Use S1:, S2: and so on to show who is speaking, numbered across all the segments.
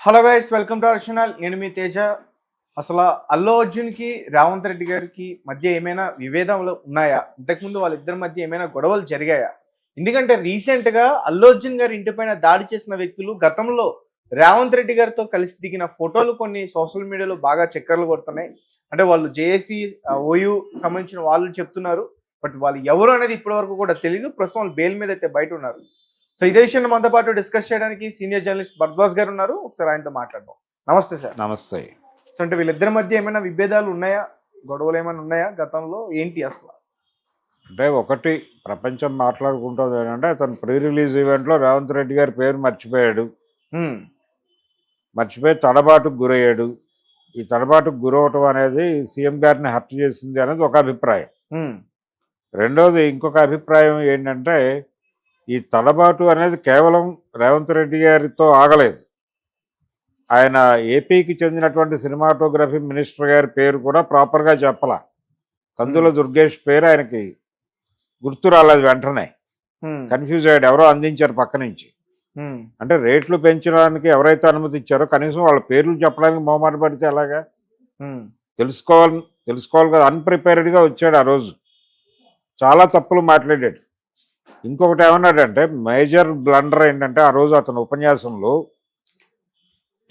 S1: Hello guys, welcome to our channel. నేను మీ తేజ. అసలు అల్లు అర్జున్కి రేవంత్ రెడ్డి గారికి మధ్య ఏమైనా విభేదాలు ఉన్నాయా? ఇంతకుముందు వాళ్ళిద్దరి మధ్య ఏమైనా గొడవలు జరిగాయా? ఎందుకంటే రీసెంట్గా అల్లు అర్జున్ గారి ఇంటిపైన దాడి చేసిన వ్యక్తులు గతంలో రేవంత్ రెడ్డి గారితో కలిసి దిగిన ఫోటోలు కొన్ని సోషల్ మీడియాలో బాగా చక్కర్లు కొడుతున్నాయి. అంటే వాళ్ళు జేఏసీ ఓయూ సంబంధించిన వాళ్ళు చెప్తున్నారు. బట్ వాళ్ళు ఎవరు అనేది ఇప్పటివరకు కూడా తెలియదు. ప్రస్తుతం వాళ్ళు బెయిల్ మీద అయితే బయట ఉన్నారు. సో ఇదే విషయాన్ని మనతో పాటు డిస్కస్ చేయడానికి సీనియర్ జర్నలిస్ట్ భరద్వాజ్ గారు ఉన్నారు. ఒకసారి ఆయనతో మాట్లాడదాం. నమస్తే సార్.
S2: నమస్తే.
S1: సో అంటే వీళ్ళిద్దరి మధ్య ఏమైనా విభేదాలు ఉన్నాయా? గొడవలు ఏమైనా ఉన్నాయా గతంలో? ఏంటి అసలు?
S2: అంటే ఒకటి ప్రపంచం మాట్లాడుకుంటుంది ఏంటంటే అతను ప్రీ రిలీజ్ ఈవెంట్లో రేవంత్ రెడ్డి గారి పేరు మర్చిపోయాడు. మర్చిపోయి తడబాటుకు గురయ్యాడు. ఈ తడబాటుకు గురవటం అనేది సీఎం గారిని హర్ట్ చేసింది అనేది ఒక అభిప్రాయం. రెండోది ఇంకొక అభిప్రాయం ఏంటంటే ఈ తడబాటు అనేది కేవలం రేవంత్ రెడ్డి గారితో ఆగలేదు. ఆయన ఏపీకి చెందినటువంటి సినిమాటోగ్రఫీ మినిస్టర్ గారి పేరు కూడా ప్రాపర్గా చెప్పాల. కందుల దుర్గేష్ పేరు ఆయనకి గుర్తు రాలేదు. వెంటనే కన్ఫ్యూజ్ అయ్యాడు. ఎవరో అందించారు పక్క నుంచి. అంటే రేట్లు పెంచడానికి ఎవరైతే అనుమతి ఇచ్చారో కనీసం వాళ్ళ పేర్లు చెప్పడానికి మొహమాట పడితే ఎలాగా? తెలుసుకోవాలి కదా. అన్ప్రిపేర్డ్గా వచ్చాడు ఆ రోజు. చాలా తప్పులు మాట్లాడాడు. ఇంకొకటి ఏమన్నాడంటే మేజర్ బ్లండర్ ఏంటంటే ఆ రోజు అతని ఉపన్యాసంలో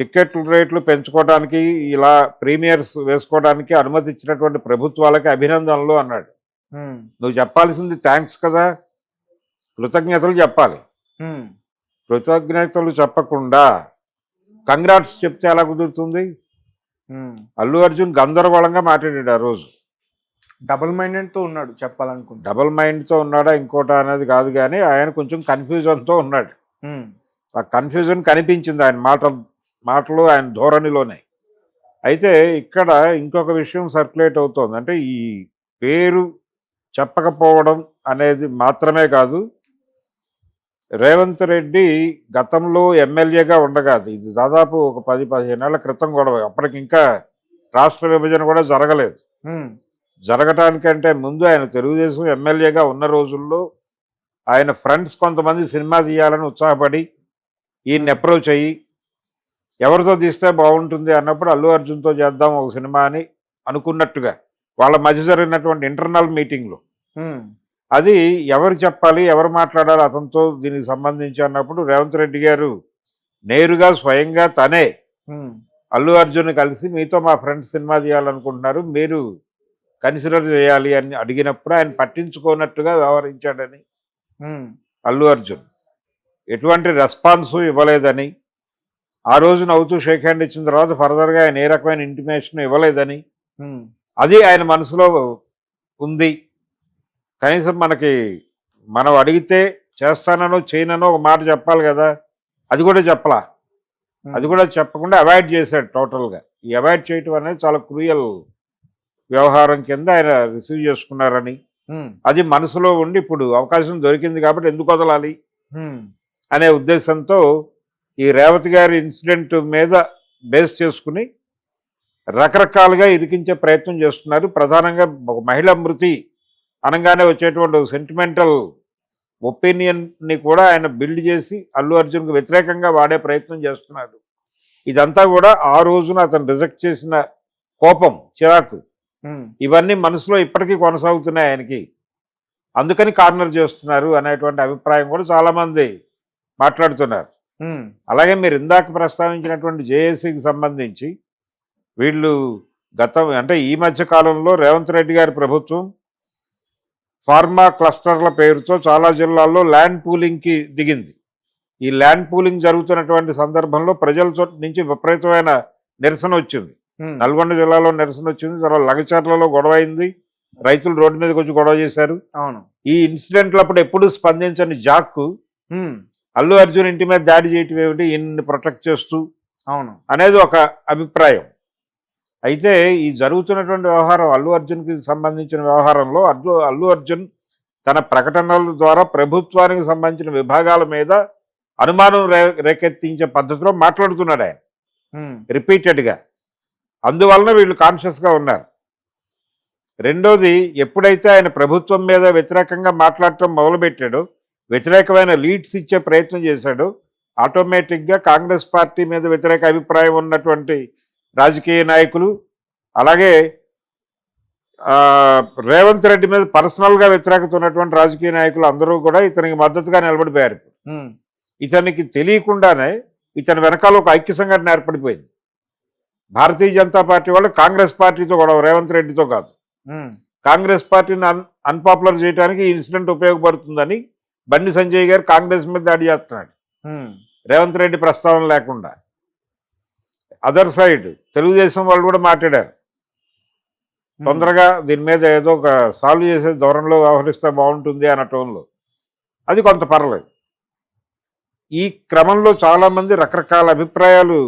S2: టికెట్ రేట్లు పెంచుకోవడానికి ఇలా ప్రీమియర్స్ వేసుకోవడానికి అనుమతి ఇచ్చినటువంటి ప్రభుత్వాలకి అభినందనలు అన్నాడు. నువ్వు చెప్పాల్సింది థ్యాంక్స్ కదా, కృతజ్ఞతలు చెప్పాలి. కృతజ్ఞతలు చెప్పకుండా కంగ్రాట్స్ చెప్తే ఎలా కుదురుతుంది? అల్లు అర్జున్ గందరగోళంగా మాట్లాడాడు ఆ రోజు.
S1: డబుల్ మైండెడ్తో ఉన్నాడు చెప్పాలనుకుంటా.
S2: డబుల్ మైండ్తో ఉన్నాడా ఇంకోట అనేది కాదు, కానీ ఆయన కొంచెం కన్ఫ్యూజన్తో ఉన్నాడు. ఆ కన్ఫ్యూజన్ కనిపించింది ఆయన మాటలు ఆయన ధోరణిలోనే. అయితే ఇక్కడ ఇంకొక విషయం సర్క్యులేట్ అవుతోంది. అంటే ఈ పేరు చెప్పకపోవడం అనేది మాత్రమే కాదు, రేవంత్ రెడ్డి గతంలో ఎమ్మెల్యేగా ఉండగా, ఇది దాదాపు ఒక 10-15 ఏళ్ల క్రితం గొడవ. అప్పటికి ఇంకా రాష్ట్ర విభజన కూడా జరగలేదు. జరగటానికంటే ముందు ఆయన తెలుగుదేశం ఎమ్మెల్యేగా ఉన్న రోజుల్లో ఆయన ఫ్రెండ్స్ కొంతమంది సినిమా తీయాలని ఉత్సాహపడి ఈయన్ని అప్రోచ్ అయ్యి ఎవరితో తీస్తే బాగుంటుంది అన్నప్పుడు అల్లు అర్జున్తో చేద్దాం ఒక సినిమా అని అనుకున్నట్టుగా వాళ్ళ మధ్య జరిగినటువంటి ఇంటర్నల్ మీటింగ్లో అది ఎవరు చెప్పాలి, ఎవరు మాట్లాడాలి అతనితో దీనికి సంబంధించి అన్నప్పుడు రేవంత్ రెడ్డి గారు నేరుగా స్వయంగా తనే అల్లు అర్జున్ కలిసి మీతో మా ఫ్రెండ్స్ సినిమా చేయాలనుకుంటున్నారు, మీరు కన్సిడర్ చేయాలి అని అడిగినప్పుడు ఆయన పట్టించుకోనట్టుగా వ్యవహరించాడని, అల్లు అర్జున్ ఎటువంటి రెస్పాన్సు ఇవ్వలేదని, ఆ రోజు నవ్వుతూ షేక్ హ్యాండ్ ఇచ్చిన తర్వాత ఫర్దర్గా ఆయన ఏ రకమైన ఇంటిమేషన్ ఇవ్వలేదని, అది ఆయన మనసులో ఉంది. కనీసం మనం అడిగితే చేస్తానో చేయనో ఒక మాట చెప్పాలి కదా, అది కూడా చెప్పలా. అది కూడా చెప్పకుండా అవాయిడ్ చేశాడు టోటల్గా. ఈ అవాయిడ్ చేయటం అనేది చాలా క్రూయల్ వ్యవహారం కింద ఆయన రిసీవ్ చేసుకున్నారని, అది మనసులో ఉండి ఇప్పుడు అవకాశం దొరికింది కాబట్టి ఎందుకు వదలాలి అనే ఉద్దేశంతో ఈ రేవతి గారి ఇన్సిడెంట్ మీద బేస్ చేసుకుని రకరకాలుగా ఇరికించే ప్రయత్నం చేస్తున్నారు. ప్రధానంగా ఒక మహిళ మృతి అనగానే వచ్చేటువంటి సెంటిమెంటల్ ఒపీనియన్ని కూడా ఆయన బిల్డ్ చేసి అల్లు అర్జున్కు వ్యతిరేకంగా వాడే ప్రయత్నం చేస్తున్నారు. ఇదంతా కూడా ఆ రోజున అతను రిజెక్ట్ చేసిన కోపం, చిరాకు, ఇవన్నీ మనసులో ఇప్పటికీ కొనసాగుతున్నాయి ఆయనకి. అందుకని కార్నర్ చేస్తున్నారు అనేటువంటి అభిప్రాయం కూడా చాలామంది మాట్లాడుతున్నారు. అలాగే మీరు ఇందాక ప్రస్తావించినటువంటి జేఏసీకి సంబంధించి వీళ్ళు అంటే ఈ మధ్య కాలంలో రేవంత్ రెడ్డి గారి ప్రభుత్వం ఫార్మా క్లస్టర్ల పేరుతో చాలా జిల్లాల్లో ల్యాండ్ పూలింగ్కి దిగింది. ఈ ల్యాండ్ పూలింగ్ జరుగుతున్నటువంటి సందర్భంలో ప్రజల నుంచి విపరీతమైన నిరసన వచ్చింది. నల్గొండ జిల్లాలో నిరసన వచ్చింది, తర్వాత లగచర్లలో గొడవ అయింది, రైతులు రోడ్డు మీదకి వచ్చి గొడవ చేశారు.
S1: అవును. ఈ
S2: ఇన్సిడెంట్లు అప్పుడు ఎప్పుడు స్పందించని జాక్కు అల్లు అర్జున్ ఇంటి మీద దాడి చేయటం ఏమిటి, ఈయన్ని ప్రొటెక్ట్ చేస్తూ అనేది ఒక అభిప్రాయం. అయితే ఈ జరుగుతున్నటువంటి వ్యవహారం అల్లు అర్జున్కి సంబంధించిన వ్యవహారంలో అల్లు అర్జున్ తన ప్రకటనల ద్వారా ప్రభుత్వానికి సంబంధించిన విభాగాల మీద అనుమానం రేకెత్తించే పద్ధతిలో మాట్లాడుతున్నాడు ఆయన రిపీటెడ్గా. అందువలన వీళ్ళు కాన్షియస్గా ఉన్నారు. రెండోది, ఎప్పుడైతే ఆయన ప్రభుత్వం మీద వ్యతిరేకంగా మాట్లాడటం మొదలుపెట్టాడో, వ్యతిరేకమైన లీడ్స్ ఇచ్చే ప్రయత్నం చేశాడో, ఆటోమేటిక్గా కాంగ్రెస్ పార్టీ మీద వ్యతిరేక అభిప్రాయం ఉన్నటువంటి రాజకీయ నాయకులు, అలాగే రేవంత్ రెడ్డి మీద పర్సనల్గా వ్యతిరేకత ఉన్నటువంటి రాజకీయ నాయకులు అందరూ కూడా ఇతనికి మద్దతుగా నిలబడిపోయారు. ఇతనికి తెలియకుండానే ఇతని వెనకాల ఒక ఐక్య సంఘటన ఏర్పడిపోయింది. భారతీయ జనతా పార్టీ వాళ్ళు కాంగ్రెస్ పార్టీతో గొడవ, రేవంత్ రెడ్డితో కాదు. కాంగ్రెస్ పార్టీని అన్పాపులర్ చేయడానికి ఈ ఇన్సిడెంట్ ఉపయోగపడుతుందని బండి సంజయ్ గారు కాంగ్రెస్ మీద దాడి చేస్తున్నాడు, రేవంత్ రెడ్డి ప్రస్తావన లేకుండా. అదర్ సైడ్ తెలుగుదేశం వాళ్ళు కూడా మాట్లాడారు, తొందరగా దీని మీద ఏదో ఒక సాల్వ్ చేసే ధోరణిలో వ్యవహరిస్తే బాగుంటుంది అన్న టోన్లో. అది కొంత పర్లేదు. ఈ క్రమంలో చాలామంది రకరకాల అభిప్రాయాలు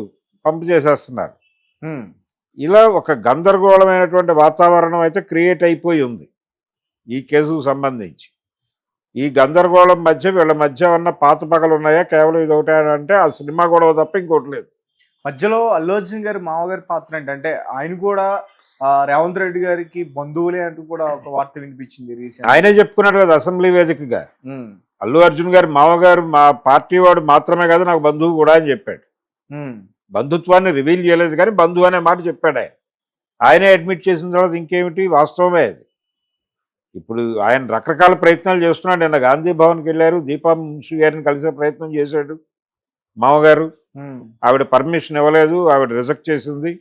S2: పంపు చేసేస్తున్నారు. ఇలా ఒక గందరగోళమైనటువంటి వాతావరణం అయితే క్రియేట్ అయిపోయి ఉంది ఈ కేసుకు సంబంధించి. ఈ గందరగోళం మధ్య వీళ్ళ మధ్య ఉన్న పాత పగలు ఉన్నాయా, కేవలం ఇది ఒకటే అంటే ఆ సినిమా గొడవ తప్ప ఇంకోటి లేదు.
S1: మధ్యలో అల్లు అర్జున్ గారి మామగారి పాత్ర ఏంటంటే ఆయన కూడా రేవంత్ రెడ్డి గారికి బంధువులే అంటూ కూడా ఒక వార్త వినిపించింది రీసెంట్.
S2: ఆయనే చెప్పుకున్నాడు కదా అసెంబ్లీ వేదికగా, అల్లు అర్జున్ గారు మామగారు మా పార్టీ వాడు మాత్రమే కాదు నాకు బంధువు కూడా అని చెప్పాడు. బంధుత్వాన్ని రివీల్ చేయలేదు కానీ బంధువు అనే మాట చెప్పాడు ఆయన. ఆయనే అడ్మిట్ చేసిన తర్వాత ఇంకేమిటి, వాస్తవమే అది. ఇప్పుడు ఆయన రకరకాల ప్రయత్నాలు చేస్తున్నాడు. నిన్న గాంధీ భవన్కి వెళ్ళారు, దీపా మున్షి గారిని కలిసే ప్రయత్నం చేశాడు మామగారు. ఆవిడ పర్మిషన్ ఇవ్వలేదు, ఆవిడ రిజెక్ట్ చేసింది.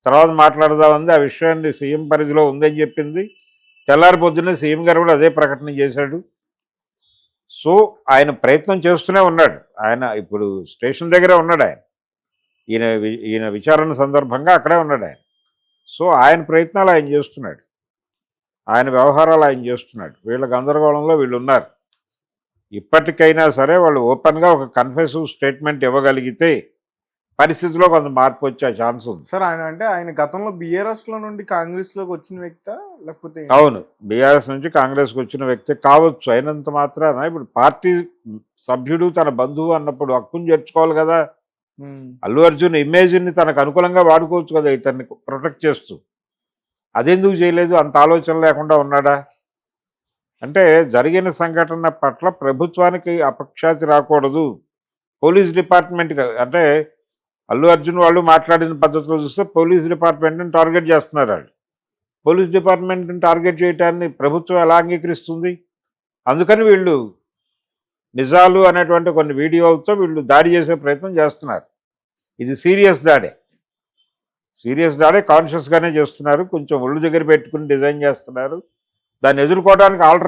S2: తర్వాత మాట్లాడదామంది, ఆ విషయాన్ని సీఎం పరిధిలో ఉందని చెప్పింది. తెల్లారి పొద్దున్నే సీఎం గారు కూడా అదే ప్రకటన చేశాడు. సో ఆయన ప్రయత్నం చేస్తూనే ఉన్నాడు. ఆయన ఇప్పుడు స్టేషన్ దగ్గరే ఉన్నాడు. ఈయన విచారణ సందర్భంగా అక్కడే ఉన్నాడు ఆయన. సో ఆయన ప్రయత్నాలు ఆయన చేస్తున్నాడు, ఆయన వ్యవహారాలు ఆయన చేస్తున్నాడు. వీళ్ళ గందరగోళంలో వీళ్ళు ఉన్నారు. ఇప్పటికైనా సరే వాళ్ళు ఓపెన్గా ఒక కన్ఫెసివ్ స్టేట్మెంట్ ఇవ్వగలిగితే పరిస్థితిలో కొంత మార్పు వచ్చే ఛాన్స్ ఉంది.
S1: సార్ ఆయన గతంలో బీఆర్ఎస్ లో నుండి కాంగ్రెస్ లోకి వచ్చిన వ్యక్తి లేకపోతే?
S2: అవును, బీఆర్ఎస్ నుంచి కాంగ్రెస్కి వచ్చిన వ్యక్తి కావచ్చు. అయినంత మాత్రాన ఇప్పుడు పార్టీ సభ్యుడు తన బంధువు అన్నప్పుడు హక్కును చేర్చుకోవాలి కదా. అల్లు అర్జున్ ఇమేజ్ని తనకు అనుకూలంగా వాడుకోవచ్చు కదా ఇతన్ని ప్రొటెక్ట్ చేస్తూ. అదెందుకు చేయలేదు? అంత ఆలోచన లేకుండా ఉన్నాడా? అంటే జరిగిన సంఘటన పట్ల ప్రభుత్వానికి అపఖ్యాతి రాకూడదు. పోలీస్ డిపార్ట్మెంట్కి అంటే అల్లు అర్జున్ వాళ్ళు మాట్లాడిన పద్ధతిలో చూస్తే పోలీస్ డిపార్ట్మెంట్ని టార్గెట్ చేస్తున్నారు వాళ్ళు. పోలీస్ డిపార్ట్మెంట్ని టార్గెట్ చేయటాన్ని ప్రభుత్వం ఎలా అంగీకరిస్తుంది? అందుకని వీళ్ళు నిజాలు అనేటువంటి కొన్ని వీడియోలతో వీళ్ళు దాడి చేసే ప్రయత్నం చేస్తున్నారు. ఇది సీరియస్ దాడే, కాన్షియస్గానే చేస్తున్నారు. కొంచెం ఒళ్ళు దగ్గర పెట్టుకుని డిజైన్ చేస్తున్నారు. దాన్ని ఎదుర్కోవడానికి